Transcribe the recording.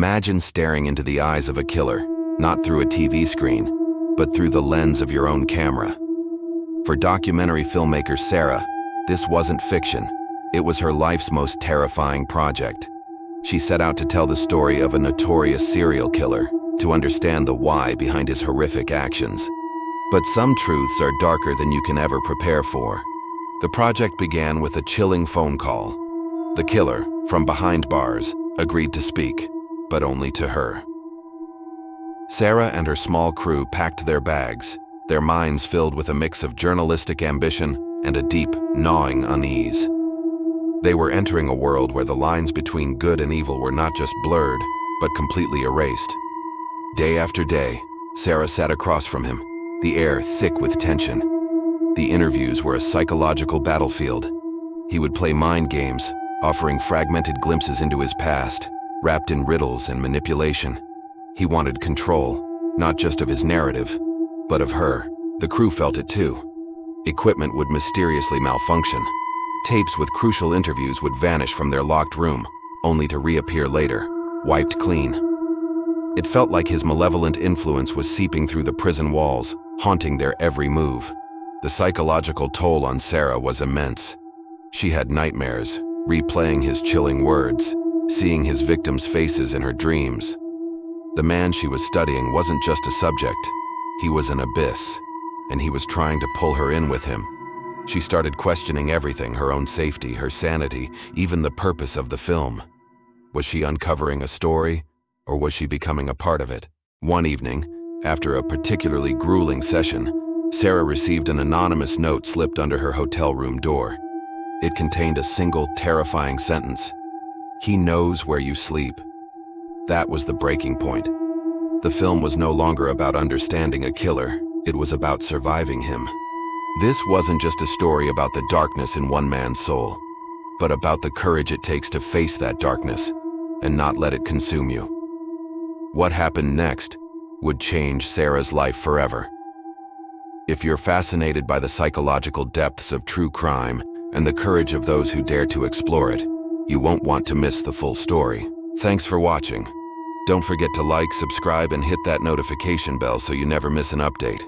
Imagine staring into the eyes of a killer, not through a TV screen, but through the lens of your own camera. For documentary filmmaker Sara, this wasn't fiction. It was her life's most terrifying project. She set out to tell the story of a notorious serial killer, to understand the why behind his horrific actions. But some truths are darker than you can ever prepare for. The project began with a chilling phone call. The killer, from behind bars, agreed to speak, but only to her. Sara and her small crew packed their bags, their minds filled with a mix of journalistic ambition and a deep, gnawing unease. They were entering a world where the lines between good and evil were not just blurred, but completely erased. Day after day, Sara sat across from him, the air thick with tension. The interviews were a psychological battlefield. He would play mind games, offering fragmented glimpses into his past, wrapped in riddles and manipulation. He wanted control, not just of his narrative, but of her. The crew felt it too. Equipment would mysteriously malfunction. Tapes with crucial interviews would vanish from their locked room, only to reappear later, wiped clean. It felt like his malevolent influence was seeping through the prison walls, haunting their every move. The psychological toll on Sara was immense. She had nightmares, replaying his chilling words, seeing his victims' faces in her dreams. The man she was studying wasn't just a subject. He was an abyss, and he was trying to pull her in with him. She started questioning everything, her own safety, her sanity, even the purpose of the film. Was she uncovering a story, or was she becoming a part of it? One evening, after a particularly grueling session, Sara received an anonymous note slipped under her hotel room door. It contained a single terrifying sentence: "He knows where you sleep." That was the breaking point. The film was no longer about understanding a killer, it was about surviving him. This wasn't just a story about the darkness in one man's soul, but about the courage it takes to face that darkness and not let it consume you. What happened next would change Sara's life forever. If you're fascinated by the psychological depths of true crime and the courage of those who dare to explore it, you won't want to miss the full story. Thanks for watching. Don't forget to like, subscribe, and hit that notification bell so you never miss an update.